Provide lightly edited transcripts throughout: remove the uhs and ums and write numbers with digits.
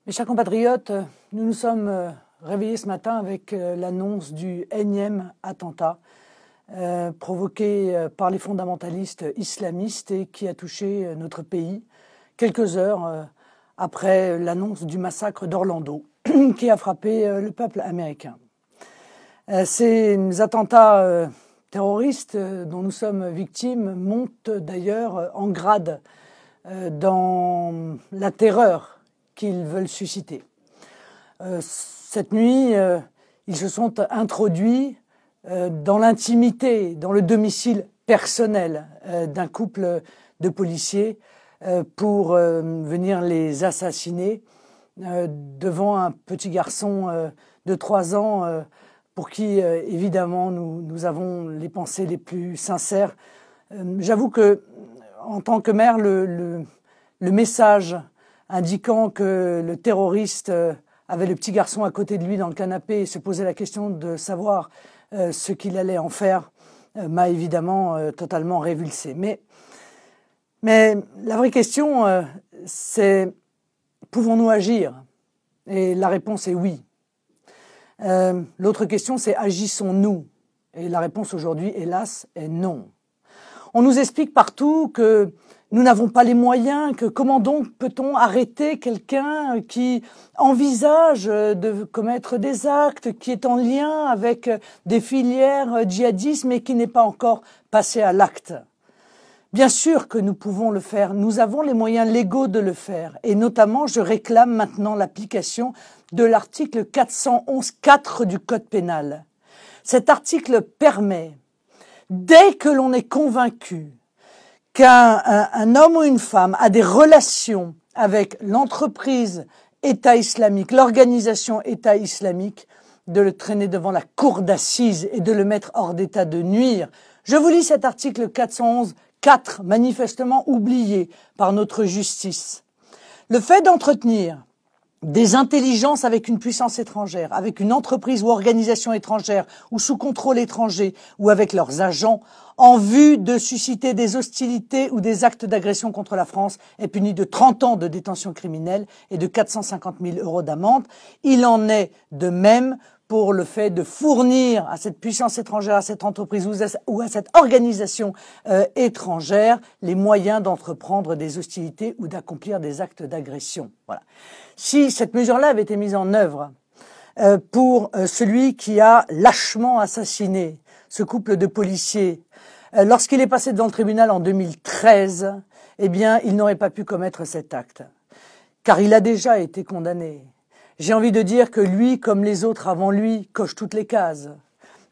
Mes chers compatriotes, nous nous sommes réveillés ce matin avec l'annonce du énième attentat provoqué par les fondamentalistes islamistes et qui a touché notre pays quelques heures après l'annonce du massacre d'Orlando qui a frappé le peuple américain. Ces attentats terroristes dont nous sommes victimes montent d'ailleurs en grade dans la terreur qu'ils veulent susciter. Cette nuit, ils se sont introduits dans l'intimité, dans le domicile personnel d'un couple de policiers pour venir les assassiner devant un petit garçon de 3 ans pour qui, évidemment, nous avons les pensées les plus sincères. J'avoue que, en tant que mère, le message indiquant que le terroriste avait le petit garçon à côté de lui dans le canapé et se posait la question de savoir ce qu'il allait en faire, m'a évidemment totalement révulsé. Mais la vraie question, c'est pouvons-nous agir? Et la réponse est oui. L'autre question, c'est agissons-nous? Et la réponse aujourd'hui, hélas, est non. On nous explique partout que nous n'avons pas les moyens, que comment donc peut-on arrêter quelqu'un qui envisage de commettre des actes, qui est en lien avec des filières djihadistes, mais qui n'est pas encore passé à l'acte. Bien sûr que nous pouvons le faire, nous avons les moyens légaux de le faire, et notamment je réclame maintenant l'application de l'article 411-4 du Code pénal. Cet article permet, dès que l'on est convaincu qu'un homme ou une femme a des relations avec l'entreprise État islamique, l'organisation État islamique, de le traîner devant la cour d'assises et de le mettre hors d'état de nuire. Je vous lis cet article 411-4, manifestement oublié par notre justice. Le fait d'entretenir des intelligences avec une puissance étrangère, avec une entreprise ou organisation étrangère, ou sous contrôle étranger, ou avec leurs agents, en vue de susciter des hostilités ou des actes d'agression contre la France, est puni de 30 ans de détention criminelle et de 450 000 € d'amende. Il en est de même pour le fait de fournir à cette puissance étrangère, à cette entreprise ou à cette organisation étrangère les moyens d'entreprendre des hostilités ou d'accomplir des actes d'agression. Voilà. Si cette mesure-là avait été mise en œuvre pour celui qui a lâchement assassiné ce couple de policiers, lorsqu'il est passé devant le tribunal en 2013, eh bien, il n'aurait pas pu commettre cet acte, car il a déjà été condamné. J'ai envie de dire que lui, comme les autres avant lui, coche toutes les cases.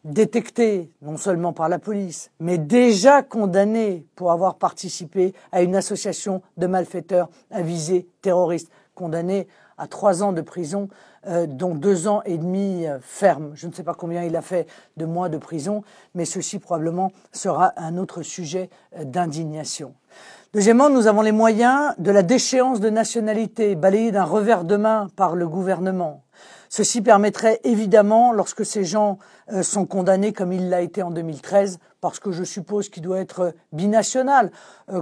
Détecté, non seulement par la police, mais déjà condamné pour avoir participé à une association de malfaiteurs à visée terroriste. Condamné à 3 ans de prison, dont 2 ans et demi ferme. Je ne sais pas combien il a fait de mois de prison, mais ceci probablement sera un autre sujet d'indignation. Deuxièmement, nous avons les moyens de la déchéance de nationalité, balayée d'un revers de main par le gouvernement. Ceci permettrait évidemment, lorsque ces gens sont condamnés comme il l'a été en 2013, parce que je suppose qu'il doit être binational,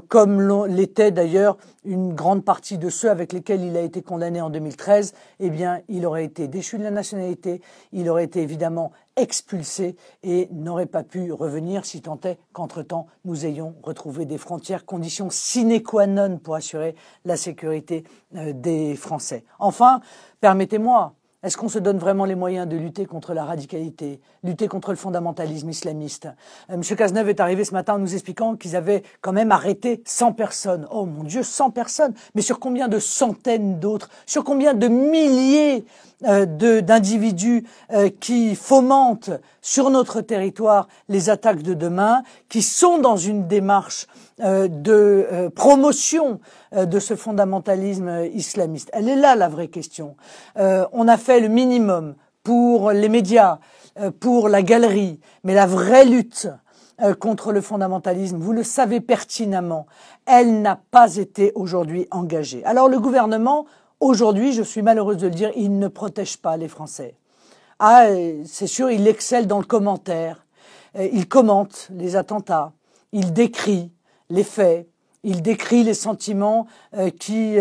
comme l'était d'ailleurs une grande partie de ceux avec lesquels il a été condamné en 2013, eh bien, il aurait été déchu de la nationalité, il aurait été évidemment expulsé et n'aurait pas pu revenir si tant est qu'entre-temps nous ayons retrouvé des frontières, conditions sine qua non pour assurer la sécurité des Français. Enfin, permettez-moi, est-ce qu'on se donne vraiment les moyens de lutter contre la radicalité, lutter contre le fondamentalisme islamiste? M. Cazeneuve est arrivé ce matin en nous expliquant qu'ils avaient quand même arrêté 100 personnes. Oh mon Dieu, 100 personnes! Mais sur combien de centaines d'autres? Sur combien de milliers d'individus qui fomentent sur notre territoire les attaques de demain, qui sont dans une démarche de promotion de ce fondamentalisme islamiste. Elle est là la vraie question. On a fait le minimum pour les médias, pour la galerie, mais la vraie lutte contre le fondamentalisme, vous le savez pertinemment, elle n'a pas été aujourd'hui engagée. Alors le gouvernement, aujourd'hui, je suis malheureuse de le dire, il ne protège pas les Français. Ah, c'est sûr, il excelle dans le commentaire, il commente les attentats, il décrit les faits, Il décrit les sentiments qui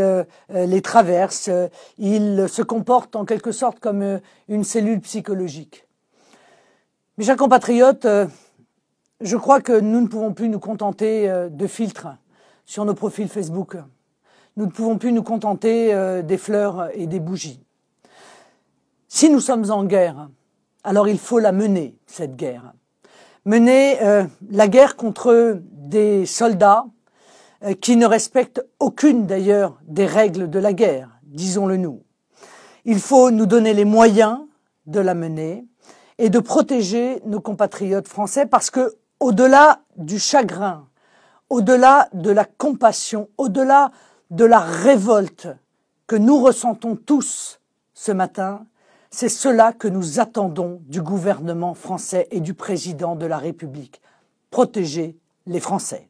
les traversent. Il se comporte en quelque sorte comme une cellule psychologique. Mes chers compatriotes, je crois que nous ne pouvons plus nous contenter de filtres sur nos profils Facebook. Nous ne pouvons plus nous contenter des fleurs et des bougies. Si nous sommes en guerre, alors il faut la mener, cette guerre. Mener la guerre contre des soldats qui ne respectent aucune d'ailleurs des règles de la guerre, disons-le nous. Il faut nous donner les moyens de la mener et de protéger nos compatriotes français parce que, au-delà du chagrin, au-delà de la compassion, au-delà de la révolte que nous ressentons tous ce matin, c'est cela que nous attendons du gouvernement français et du président de la République. Protéger les Français.